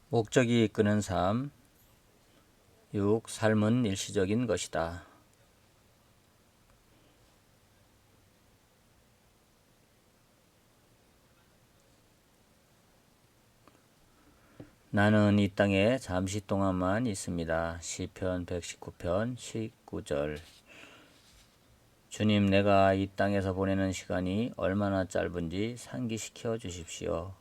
목적이 이끄는 삶. 6. 삶은 일시적인 것이다. 나는 이 땅에 잠시 동안만 있습니다. 시편 119편 19절. 주님, 내가 이 땅에서 보내는 시간이 얼마나 짧은지 상기시켜 주십시오.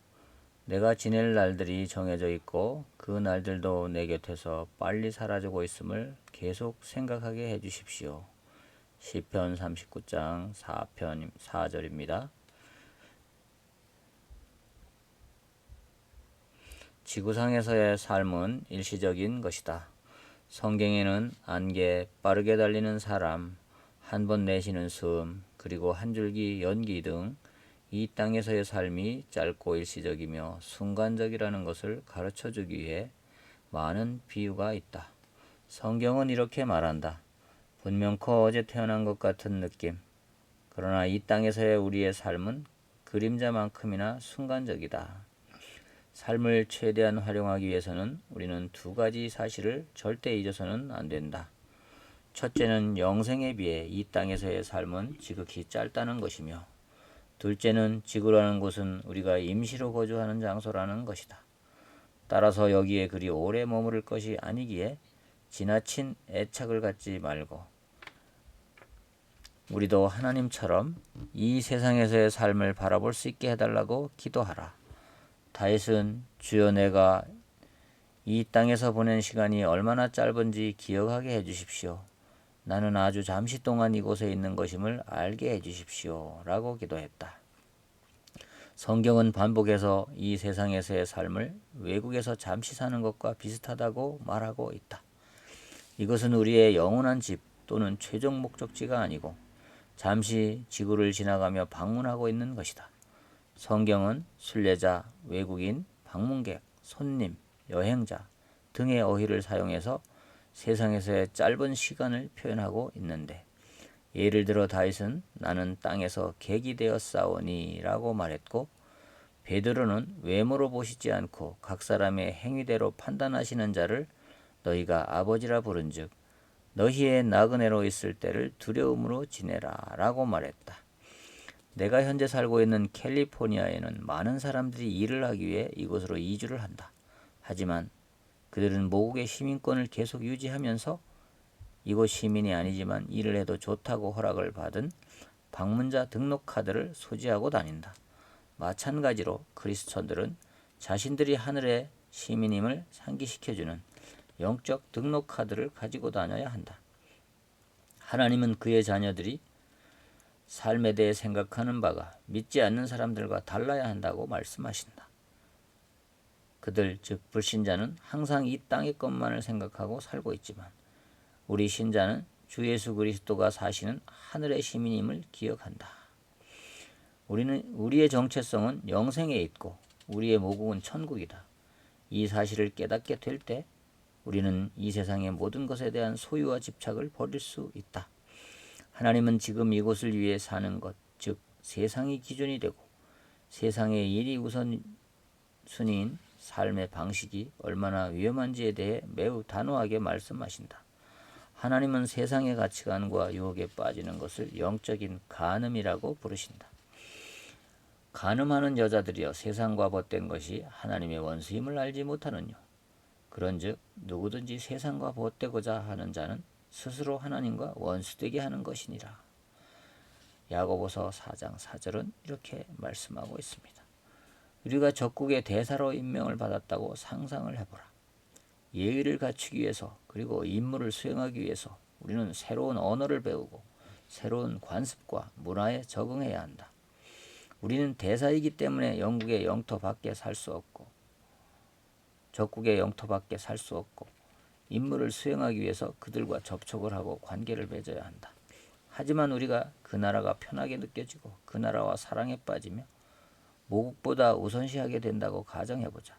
내가 지낼 날들이 정해져 있고 그 날들도 내 곁에서 빨리 사라지고 있음을 계속 생각하게 해 주십시오. 시편 39장 4편 4절입니다. 지구상에서의 삶은 일시적인 것이다. 성경에는 안개, 빠르게 달리는 사람, 한 번 내쉬는 숨, 그리고 한 줄기 연기 등 이 땅에서의 삶이 짧고 일시적이며 순간적이라는 것을 가르쳐 주기 위해 많은 비유가 있다. 성경은 이렇게 말한다. 분명코 어제 태어난 것 같은 느낌. 그러나 이 땅에서의 우리의 삶은 그림자만큼이나 순간적이다. 삶을 최대한 활용하기 위해서는 우리는 두 가지 사실을 절대 잊어서는 안 된다. 첫째는 영생에 비해 이 땅에서의 삶은 지극히 짧다는 것이며, 둘째는 지구라는 곳은 우리가 임시로 거주하는 장소라는 것이다. 따라서 여기에 그리 오래 머무를 것이 아니기에 지나친 애착을 갖지 말고 우리도 하나님처럼 이 세상에서의 삶을 바라볼 수 있게 해달라고 기도하라. 다윗은 주여 내가 이 땅에서 보낸 시간이 얼마나 짧은지 기억하게 해주십시오. 나는 아주 잠시 동안 이곳에 있는 것임을 알게 해주십시오. 라고 기도했다. 성경은 반복해서 이 세상에서의 삶을 외국에서 잠시 사는 것과 비슷하다고 말하고 있다. 이것은 우리의 영원한 집 또는 최종 목적지가 아니고 잠시 지구를 지나가며 방문하고 있는 것이다. 성경은 순례자, 외국인, 방문객, 손님, 여행자 등의 어휘를 사용해서 세상에서의 짧은 시간을 표현하고 있는데, 예를 들어 다윗은 나는 땅에서 객이 되었사오니 라고 말했고, 베드로는 외모로 보시지 않고 각 사람의 행위대로 판단하시는 자를 너희가 아버지라 부른즉 너희의 나그네로 있을 때를 두려움으로 지내라 라고 말했다. 내가 현재 살고 있는 캘리포니아에는 많은 사람들이 일을 하기 위해 이곳으로 이주를 한다. 하지만 그들은 모국의 시민권을 계속 유지하면서 이곳 시민이 아니지만 일을 해도 좋다고 허락을 받은 방문자 등록 카드를 소지하고 다닌다. 마찬가지로 그리스천들은 자신들이 하늘의 시민임을 상기시켜주는 영적 등록 카드를 가지고 다녀야 한다. 하나님은 그의 자녀들이 삶에 대해 생각하는 바가 믿지 않는 사람들과 달라야 한다고 말씀하신다. 그들 즉 불신자는 항상 이 땅의 것만을 생각하고 살고 있지만, 우리 신자는 주 예수 그리스도가 사시는 하늘의 시민임을 기억한다. 우리의 정체성은 영생에 있고 우리의 모국은 천국이다. 이 사실을 깨닫게 될 때 우리는 이 세상의 모든 것에 대한 소유와 집착을 버릴 수 있다. 하나님은 지금 이곳을 위해 사는 것, 즉 세상이 기준이 되고 세상의 일이 우선순위인 삶의 방식이 얼마나 위험한지에 대해 매우 단호하게 말씀하신다. 하나님은 세상의 가치관과 유혹에 빠지는 것을 영적인 간음이라고 부르신다. 간음하는 여자들이여 세상과 벗된 것이 하나님의 원수임을 알지 못하느뇨. 그런즉 누구든지 세상과 벗되고자 하는 자는 스스로 하나님과 원수되게 하는 것이니라. 야고보서 4장 4절은 이렇게 말씀하고 있습니다. 우리가 적국의 대사로 임명을 받았다고 상상을 해보라. 예의를 갖추기 위해서 그리고 임무를 수행하기 위해서 우리는 새로운 언어를 배우고 새로운 관습과 문화에 적응해야 한다. 우리는 대사이기 때문에 영국의 영토 밖에 살 수 없고 적국의 영토 밖에 살 수 없고 임무를 수행하기 위해서 그들과 접촉을 하고 관계를 맺어야 한다. 하지만 우리가 그 나라가 편하게 느껴지고 그 나라와 사랑에 빠지며 모국보다 우선시하게 된다고 가정해보자.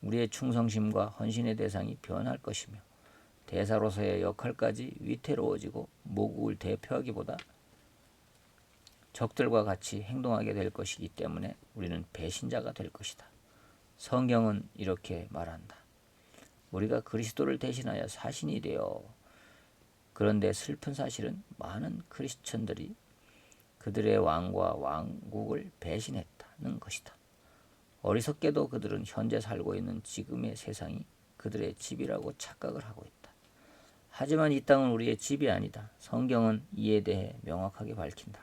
우리의 충성심과 헌신의 대상이 변할 것이며 대사로서의 역할까지 위태로워지고 모국을 대표하기보다 적들과 같이 행동하게 될 것이기 때문에 우리는 배신자가 될 것이다. 성경은 이렇게 말한다. 우리가 그리스도를 대신하여 사신이 되어, 그런데 슬픈 사실은 많은 크리스천들이 그들의 왕과 왕국을 배신했다는 것이다. 어리석게도 그들은 현재 살고 있는 지금의 세상이 그들의 집이라고 착각을 하고 있다. 하지만 이 땅은 우리의 집이 아니다. 성경은 이에 대해 명확하게 밝힌다.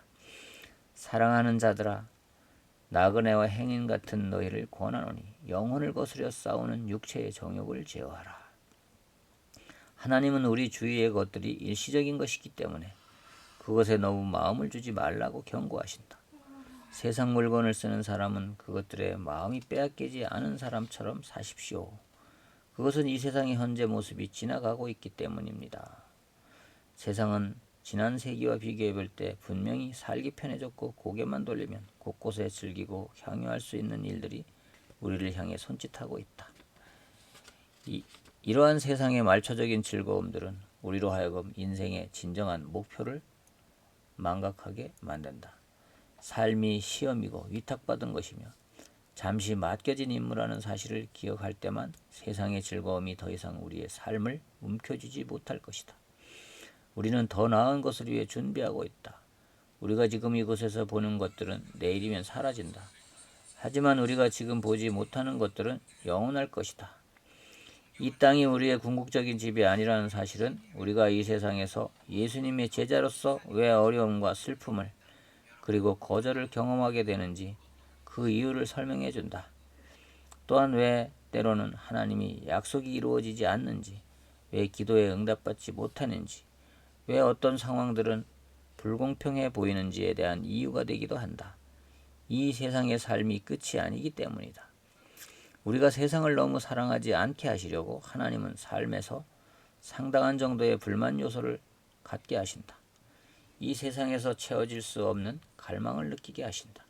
사랑하는 자들아, 나그네와 행인 같은 너희를 권하노니 영혼을 거스려 싸우는 육체의 정욕을 제어하라. 하나님은 우리 주위의 것들이 일시적인 것이기 때문에 그것에 너무 마음을 주지 말라고 경고하신다. 세상 물건을 쓰는 사람은 그것들의 마음이 빼앗기지 않은 사람처럼 사십시오. 그것은 이 세상의 현재 모습이 지나가고 있기 때문입니다. 세상은 지난 세기와 비교해 볼 때 분명히 살기 편해졌고 고개만 돌리면 곳곳에 즐기고 향유할 수 있는 일들이 우리를 향해 손짓하고 있다. 이러한 세상의 말초적인 즐거움들은 우리로 하여금 인생의 진정한 목표를 망각하게 만든다. 삶이 시험이고 위탁받은 것이며 잠시 맡겨진 임무라는 사실을 기억할 때만 세상의 즐거움이 더 이상 우리의 삶을 움켜쥐지 못할 것이다. 우리는 더 나은 것을 위해 준비하고 있다. 우리가 지금 이곳에서 보는 것들은 내일이면 사라진다. 하지만 우리가 지금 보지 못하는 것들은 영원할 것이다. 이 땅이 우리의 궁극적인 집이 아니라는 사실은 우리가 이 세상에서 예수님의 제자로서 왜 어려움과 슬픔을 그리고 거절을 경험하게 되는지 그 이유를 설명해 준다. 또한 왜 때로는 하나님이 약속이 이루어지지 않는지, 왜 기도에 응답받지 못하는지, 왜 어떤 상황들은 불공평해 보이는지에 대한 이유가 되기도 한다. 이 세상의 삶이 끝이 아니기 때문이다. 우리가 세상을 너무 사랑하지 않게 하시려고 하나님은 삶에서 상당한 정도의 불만 요소를 갖게 하신다. 이 세상에서 채워질 수 없는 갈망을 느끼게 하신다.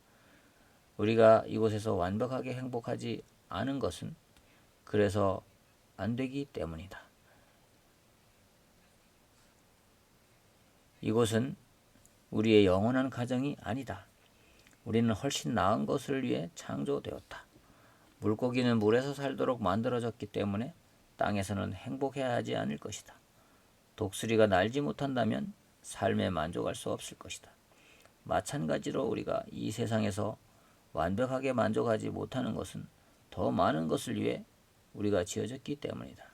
우리가 이곳에서 완벽하게 행복하지 않은 것은 그래서 안 되기 때문이다. 이곳은 우리의 영원한 가정이 아니다. 우리는 훨씬 나은 것을 위해 창조되었다. 물고기는 물에서 살도록 만들어졌기 때문에 땅에서는 행복해야 하지 않을 것이다. 독수리가 날지 못한다면 삶에 만족할 수 없을 것이다. 마찬가지로 우리가 이 세상에서 완벽하게 만족하지 못하는 것은 더 많은 것을 위해 우리가 지어졌기 때문이다.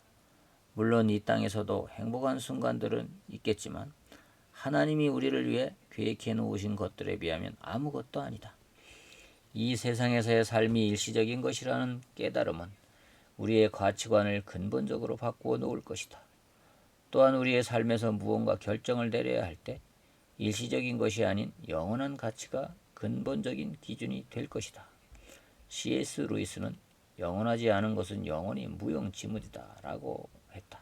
물론 이 땅에서도 행복한 순간들은 있겠지만 하나님이 우리를 위해 계획해 놓으신 것들에 비하면 아무것도 아니다. 이 세상에서의 삶이 일시적인 것이라는 깨달음은 우리의 가치관을 근본적으로 바꾸어 놓을 것이다. 또한 우리의 삶에서 무언가 결정을 내려야 할 때 일시적인 것이 아닌 영원한 가치가 근본적인 기준이 될 것이다. C.S. 루이스는 영원하지 않은 것은 영원히 무용지물이다 라고 했다.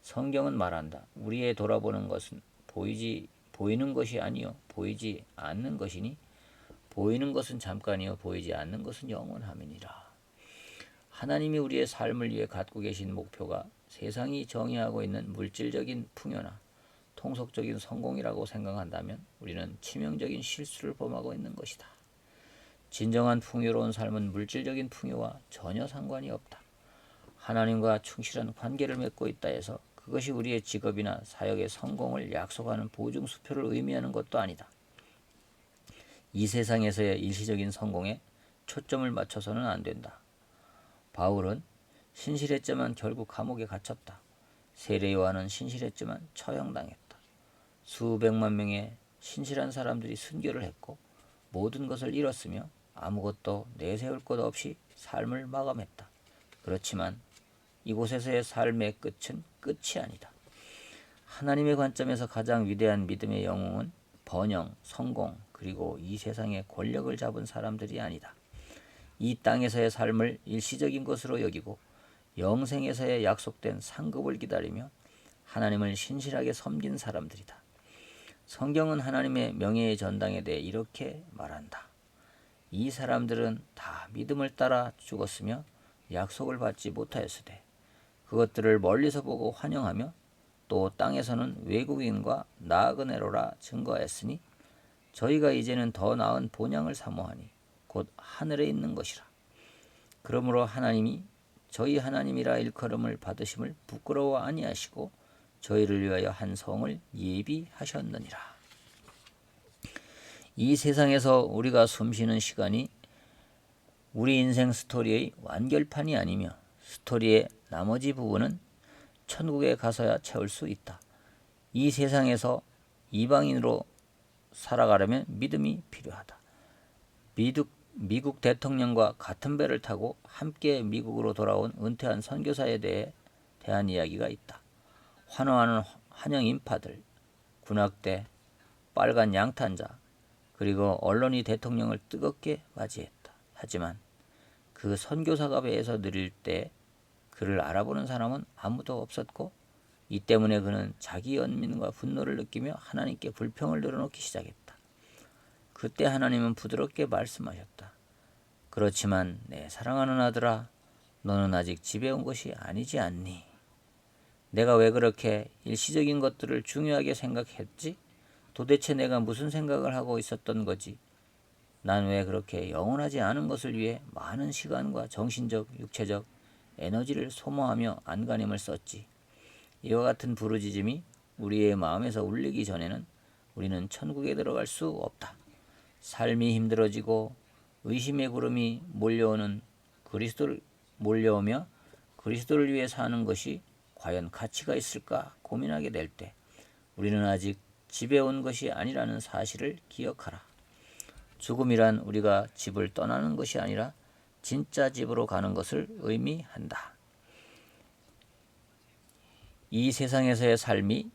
성경은 말한다. 우리의 돌아보는 것은 보이는 것이 아니요 보이지 않는 것이니 보이는 것은 잠깐이요 보이지 않는 것은 영원함이니라. 하나님이 우리의 삶을 위해 갖고 계신 목표가 세상이 정의하고 있는 물질적인 풍요나 통속적인 성공이라고 생각한다면 우리는 치명적인 실수를 범하고 있는 것이다. 진정한 풍요로운 삶은 물질적인 풍요와 전혀 상관이 없다. 하나님과 충실한 관계를 맺고 있다 해서 그것이 우리의 직업이나 사역의 성공을 약속하는 보증수표를 의미하는 것도 아니다. 이 세상에서의 일시적인 성공에 초점을 맞춰서는 안 된다. 바울은 신실했지만 결국 감옥에 갇혔다. 세례 요한은 신실했지만 처형당했다. 수백만 명의 신실한 사람들이 순교를 했고 모든 것을 잃었으며 아무것도 내세울 것 없이 삶을 마감했다. 그렇지만 이곳에서의 삶의 끝은 끝이 아니다. 하나님의 관점에서 가장 위대한 믿음의 영웅은 번영, 성공, 그리고 이 세상의 권력을 잡은 사람들이 아니다. 이 땅에서의 삶을 일시적인 것으로 여기고 영생에서의 약속된 상급을 기다리며 하나님을 신실하게 섬긴 사람들이다. 성경은 하나님의 명예의 전당에 대해 이렇게 말한다. 이 사람들은 다 믿음을 따라 죽었으며 약속을 받지 못하였으되 그것들을 멀리서 보고 환영하며 또 땅에서는 외국인과 나그네로라 증거하였으니 저희가 이제는 더 나은 본향을 사모하니 곧 하늘에 있는 것이라. 그러므로 하나님이 저희 하나님이라 일컬음을 받으심을 부끄러워 아니하시고 저희를 위하여 한 성을 예비하셨느니라. 이 세상에서 우리가 숨쉬는 시간이 우리 인생 스토리의 완결판이 아니며 스토리의 나머지 부분은 천국에 가서야 채울 수 있다. 이 세상에서 이방인으로 살아가려면 믿음이 필요하다. 미국 대통령과 같은 배를 타고 함께 미국으로 돌아온 은퇴한 선교사에 대한 이야기가 있다. 환호하는 환영 인파들, 군악대, 빨간 양탄자, 그리고 언론이 대통령을 뜨겁게 맞이했다. 하지만 그 선교사가 배에서 내릴 때 그를 알아보는 사람은 아무도 없었고 이 때문에 그는 자기 연민과 분노를 느끼며 하나님께 불평을 늘어놓기 시작했다. 그때 하나님은 부드럽게 말씀하셨다. 그렇지만 내 사랑하는 아들아, 너는 아직 집에 온 것이 아니지 않니? 내가 왜 그렇게 일시적인 것들을 중요하게 생각했지? 도대체 내가 무슨 생각을 하고 있었던 거지? 난 왜 그렇게 영원하지 않은 것을 위해 많은 시간과 정신적, 육체적 에너지를 소모하며 안간힘을 썼지? 이와 같은 부르짖음이 우리의 마음에서 울리기 전에는 우리는 천국에 들어갈 수 없다. 삶이 힘들어지고 의심의 구름이 몰려오며 그리스도를 위해 사는 것이 과연 가치가 있을까 고민하게 될 때 우리는 아직 집에 온 것이 아니라는 사실을 기억하라. 죽음이란 우리가 집을 떠나는 것이 아니라 진짜 집으로 가는 것을 의미한다. 이 세상에서의 삶이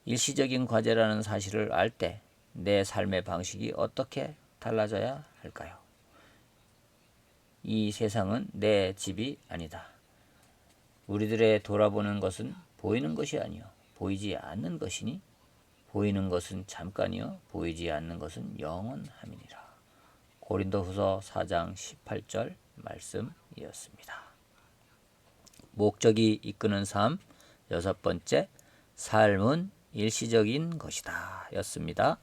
일시적인 과제라는 사실을 알 때 내 삶의 방식이 어떻게 달라져야 할까요? 이 세상은 내 집이 아니다. 우리들의 돌아보는 것은 보이는 것이 아니요 보이지 않는 것이니 보이는 것은 잠깐이요 보이지 않는 것은 영원함이니라. 고린도후서 4장 18절 말씀이었습니다. 목적이 이끄는 삶, 여섯 번째, 삶은 일시적인 것이다 였습니다.